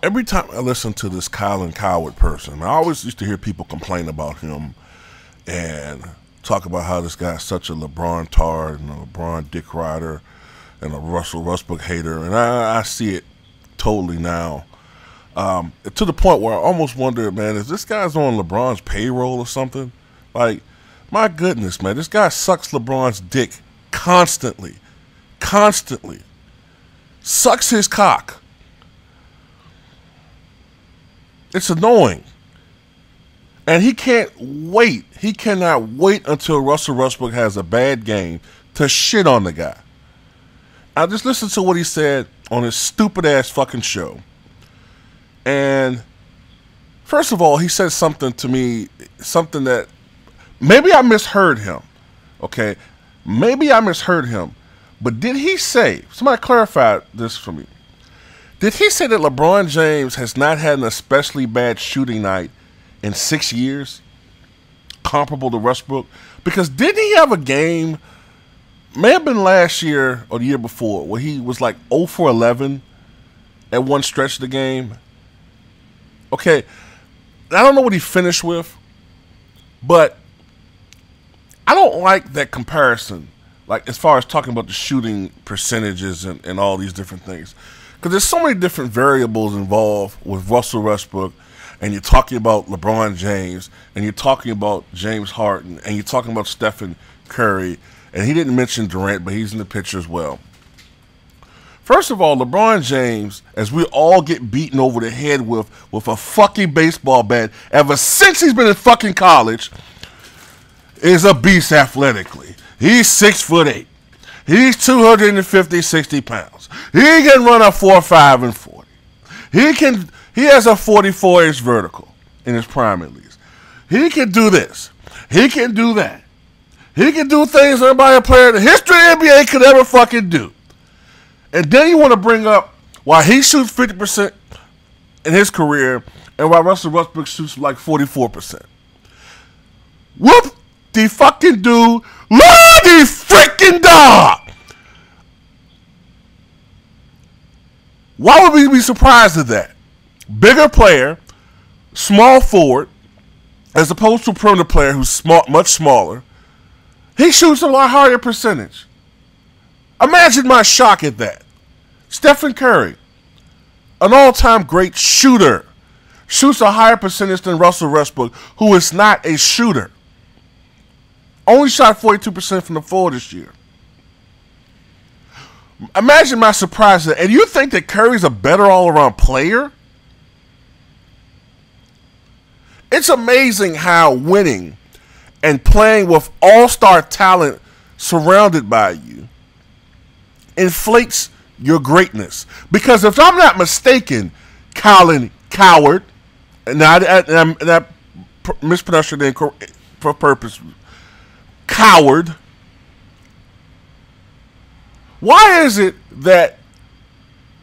Every time I listen to this Colin Coward person, I always used to hear people complain about him and talk about how this guy's such a LeBron tard and a LeBron dick rider and a Russell Westbrook hater, and I see it totally now. To the point where I almost wonder, man, is this guy's on LeBron's payroll or something? Like, my goodness, man, this guy sucks LeBron's dick constantly, constantly. Sucks his cock. It's annoying. And he can't wait. He cannot wait until Russell Westbrook has a bad game to shit on the guy. I just listened to what he said on his stupid ass fucking show. And first of all, he said something to me, something that maybe I misheard him. Okay? Maybe I misheard him. But did he say, somebody clarify this for me. Did he say that LeBron James has not had an especially bad shooting night in 6 years, comparable to Westbrook? Because didn't he have a game, may have been last year or the year before, where he was like 0 for 11 at one stretch of the game? Okay, I don't know what he finished with, but I don't like that comparison, like as far as talking about the shooting percentages and all these different things. Because there's so many different variables involved with Russell Westbrook, and you're talking about LeBron James, and you're talking about James Harden, and you're talking about Stephen Curry, and he didn't mention Durant, but he's in the picture as well. First of all, LeBron James, as we all get beaten over the head with a fucking baseball bat ever since he's been in fucking college, is a beast athletically. He's 6'8". He's 250, 60 pounds. He can run a 4.5 and 40. He has a 44-inch vertical in his prime at least. He can do this. He can do that. He can do things everybody a player in the history of the NBA could ever fucking do. And then you want to bring up why he shoots 50% in his career and why Russell Westbrook shoots like 44%. Whoop the fucking dude. Lordy freaking dog! Why would we be surprised at that? Bigger player, small forward, as opposed to a perimeter player who's small, much smaller. He shoots a lot higher percentage. Imagine my shock at that. Stephen Curry, an all-time great shooter, shoots a higher percentage than Russell Westbrook, who is not a shooter. Only shot 42% from the floor this year. Imagine my surprise. And you think that Curry's a better all-around player? It's amazing how winning and playing with all-star talent surrounded by you inflates your greatness. Because if I'm not mistaken, Colin Coward, and I mispronounced your name for purpose, Coward, why is it that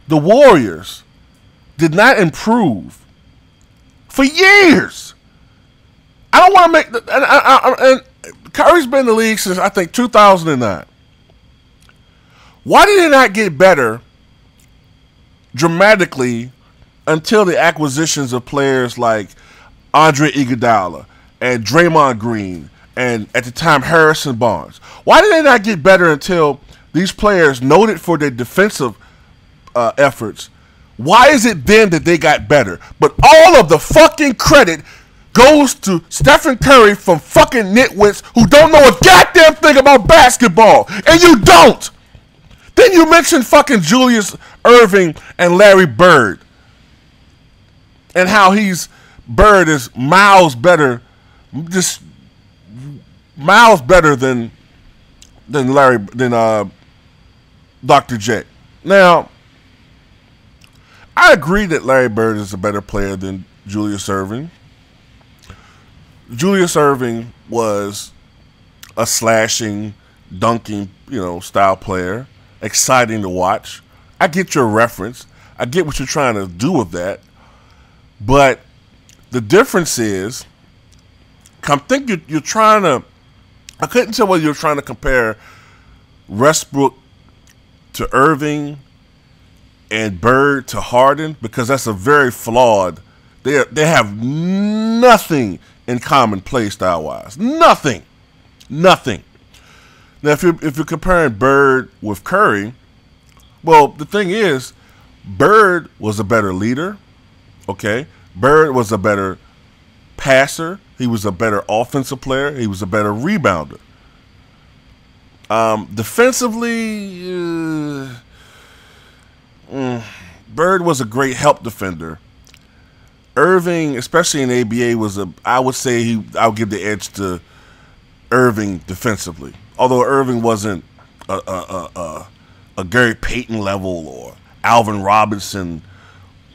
the Warriors did not improve for years? I don't want to make and Curry's been in the league since I think 2009. Why did it not get better dramatically until the acquisitions of players like Andre Iguodala and Draymond Green and at the time Harrison Barnes? Why did they not get better until these players, noted for their defensive efforts, why is it then that they got better? But all of the fucking credit goes to Stephen Curry from fucking nitwits who don't know a goddamn thing about basketball. And you don't. Then you mentioned fucking Julius Irving and Larry Bird. And how Bird is miles better, just miles better than Dr. J. Now, I agree that Larry Bird is a better player than Julius Irving. Julius Irving was a slashing, dunking, style player, exciting to watch. I get your reference. I get what you're trying to do with that. But the difference is, I think you're trying to, I couldn't tell whether you're trying to compare Westbrook to Irving and Bird to Harden, because that's a very flawed. They have nothing in common play style wise. Nothing. Now, if you're comparing Bird with Curry, well, the thing is, Bird was a better leader. Okay, Bird was a better passer. He was a better offensive player. He was a better rebounder. Defensively, Bird was a great help defender. Irving, especially in ABA, I would say I would give the edge to Irving defensively. Although Irving wasn't a Gary Payton level or Alvin Robinson,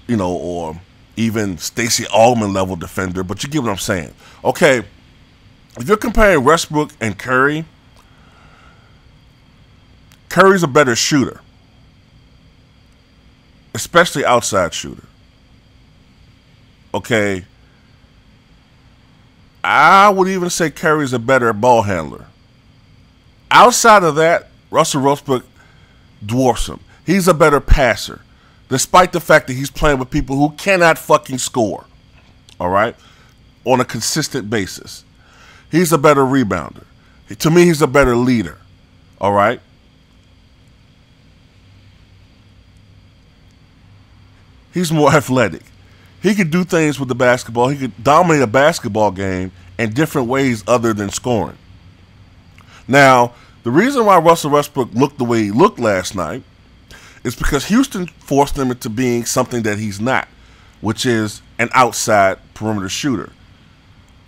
or even Stacey Augmon level defender, but you get what I'm saying. Okay, if you're comparing Westbrook and Curry's a better shooter, especially outside shooter. Okay, I would even say Curry's a better ball handler. Outside of that, Russell Westbrook dwarfs him. He's a better passer, despite the fact that he's playing with people who cannot fucking score, all right, on a consistent basis. He's a better rebounder. To me, he's a better leader, all right? He's more athletic. He could do things with the basketball. He could dominate a basketball game in different ways other than scoring. Now, the reason why Russell Westbrook looked the way he looked last night is because Houston forced him into being something that he's not, which is an outside perimeter shooter.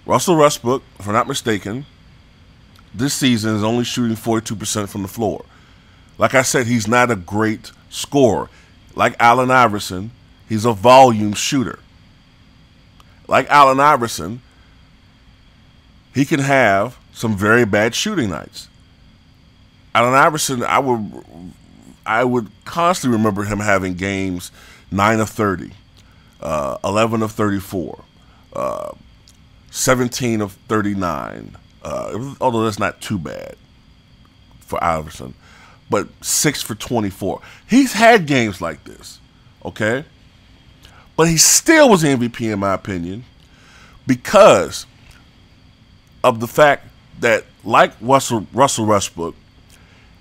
Russell Westbrook, if I'm not mistaken, this season is only shooting 42% from the floor. Like I said, he's not a great scorer. Like Allen Iverson, he's a volume shooter. Like Allen Iverson, he can have some very bad shooting nights. Allen Iverson, I would constantly remember him having games 9 of 30, 11 of 34, 17 of 39, although that's not too bad for Iverson, but 6 for 24. He's had games like this, okay? But he still was MVP in my opinion because of the fact that, like Russell Westbrook,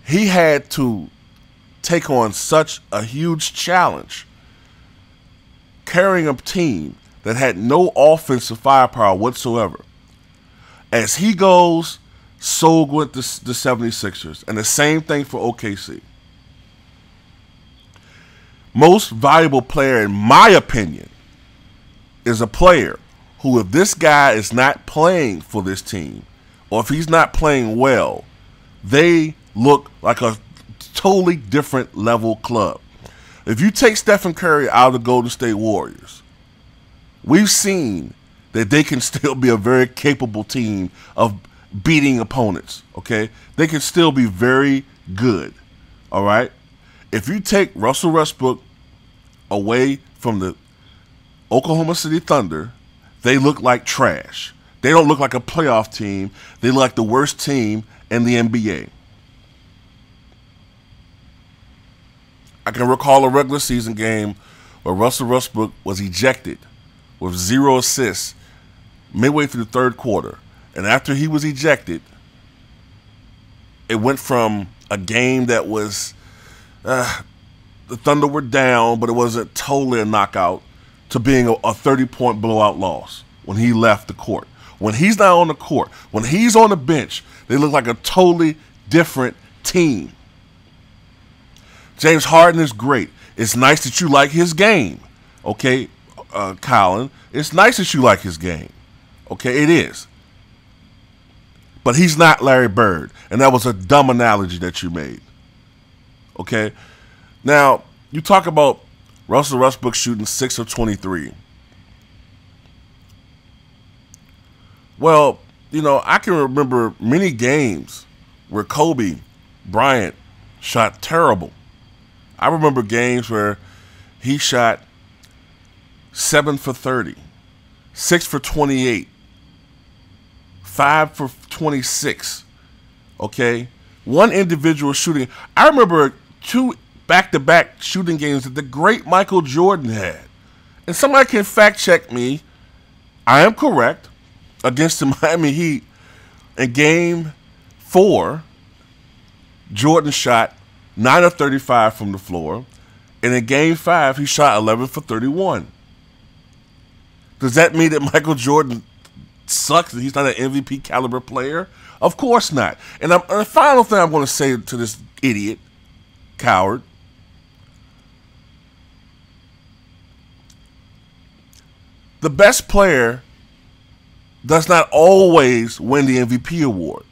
he had to take on such a huge challenge carrying a team that had no offensive firepower whatsoever. As he goes, so went the 76ers. And the same thing for OKC. Most valuable player, in my opinion, is a player who, if this guy is not playing for this team, or if he's not playing well, they look like a totally different level club. If you take Stephen Curry out of the Golden State Warriors, we've seen that they can still be a very capable team of beating opponents, okay? They can still be very good, all right? If you take Russell Westbrook away from the Oklahoma City Thunder, they look like trash. They don't look like a playoff team. They look like the worst team in the NBA. I can recall a regular season game where Russell Westbrook was ejected with 0 assists midway through the third quarter. And after he was ejected, it went from a game that was, the Thunder were down, but it wasn't totally a knockout, to being a 30-point blowout loss when he left the court. When he's not on the court, when he's on the bench, they look like a totally different team. James Harden is great. It's nice that you like his game, okay, Colin? It's nice that you like his game, okay? It is. But he's not Larry Bird, and that was a dumb analogy that you made, okay? Now, you talk about Russell Westbrook shooting 6 of 23. Well, I can remember many games where Kobe Bryant shot terrible. I remember games where he shot 7 for 30, 6 for 28, 5 for 26, okay? One individual shooting. I remember 2 back-to-back shooting games that the great Michael Jordan had. And somebody can fact-check me. I am correct. Against the Miami Heat in Game 4, Jordan shot 9 of 35 from the floor. And in Game 5, he shot 11 for 31. Does that mean that Michael Jordan sucks and he's not an MVP caliber player? Of course not. And the final thing I'm going to say to this idiot, coward, the best player does not always win the MVP award.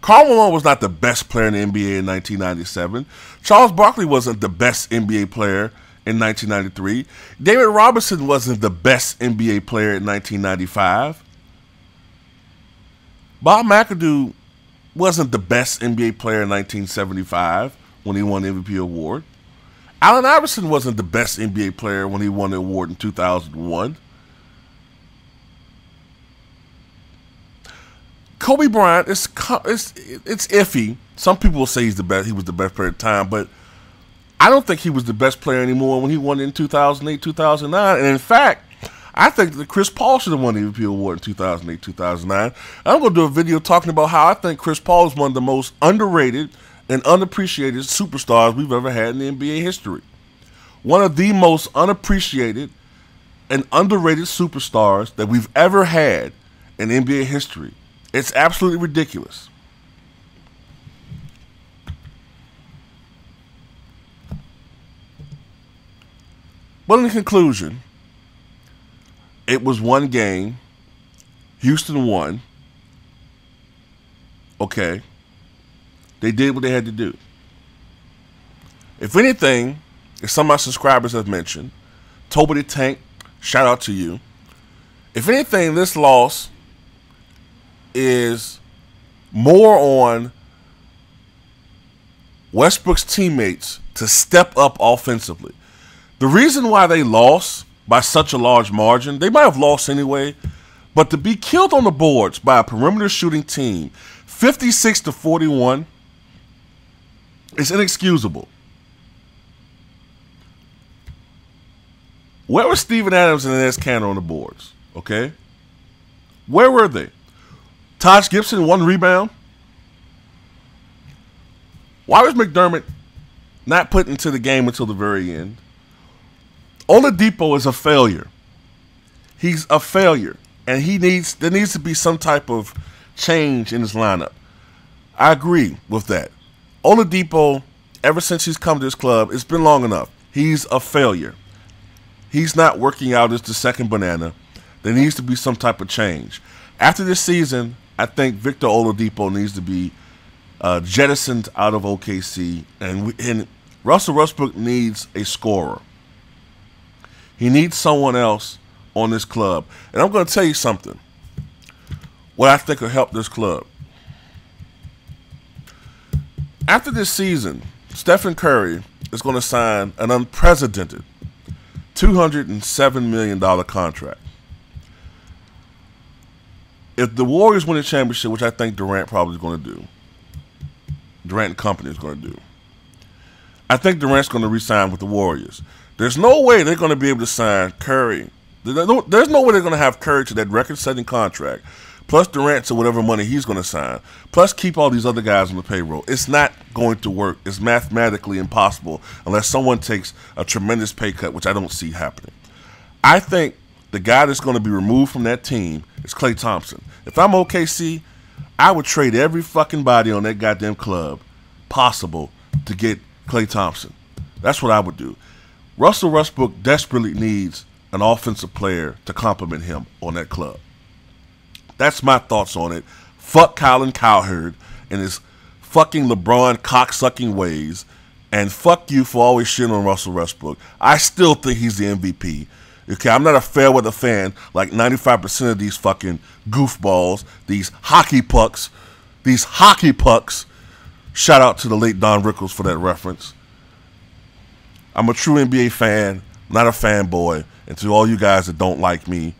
Karl Malone was not the best player in the NBA in 1997. Charles Barkley wasn't the best NBA player in 1993. David Robinson wasn't the best NBA player in 1995. Bob McAdoo wasn't the best NBA player in 1975 when he won the MVP award. Allen Iverson wasn't the best NBA player when he won the award in 2001. Kobe Bryant, it's iffy. Some people will say he's the best. He was the best player at the time, but I don't think he was the best player anymore when he won in 2008, 2009. And in fact, I think that Chris Paul should have won the MVP award in 2008, 2009. I'm going to do a video talking about how I think Chris Paul is one of the most underrated and unappreciated superstars we've ever had in the NBA history. One of the most unappreciated and underrated superstars that we've ever had in NBA history. It's absolutely ridiculous. But in conclusion, it was one game. Houston won. Okay. They did what they had to do. If anything, as some of my subscribers have mentioned, Toby the Tank, shout out to you. If anything, this loss is more on Westbrook's teammates to step up offensively. The reason why they lost by such a large margin, they might have lost anyway, but to be killed on the boards by a perimeter shooting team, 56-41, is inexcusable. Where was Steven Adams and Enes Kanter on the boards? Okay? Where were they? Taj Gibson, 1 rebound. Why was McDermott not put into the game until the very end? Oladipo is a failure. He's a failure. And there needs to be some type of change in his lineup. I agree with that. Oladipo, ever since he's come to this club, it's been long enough. He's a failure. He's not working out as the second banana. There needs to be some type of change. After this season, I think Victor Oladipo needs to be jettisoned out of OKC, and Russell Westbrook needs a scorer. He needs someone else on this club. And I'm going to tell you something, what I think will help this club. After this season, Stephen Curry is going to sign an unprecedented $207 million contract. If the Warriors win the championship, which I think Durant probably is going to do, Durant and company is going to do, I think Durant's going to re-sign with the Warriors. There's no way they're going to be able to sign Curry. There's no way they're going to have Curry to that record-setting contract, plus Durant to whatever money he's going to sign, plus keep all these other guys on the payroll. It's not going to work. It's mathematically impossible unless someone takes a tremendous pay cut, which I don't see happening. I think the guy that's going to be removed from that team is Klay Thompson. If I'm OKC, I would trade every fucking body on that goddamn club possible to get Klay Thompson. That's what I would do. Russell Westbrook desperately needs an offensive player to complement him on that club. That's my thoughts on it. Fuck Colin Cowherd and his fucking LeBron cocksucking ways. And fuck you for always shitting on Russell Westbrook. I still think he's the MVP. Okay, I'm not a fair weather fan like 95% of these fucking goofballs, these hockey pucks. Shout out to the late Don Rickles for that reference. I'm a true NBA fan, not a fanboy. And to all you guys that don't like me,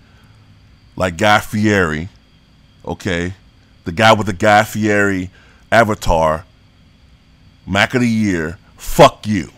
like Guy Fieri, okay, the guy with the Guy Fieri avatar, Mac of the year. Fuck you.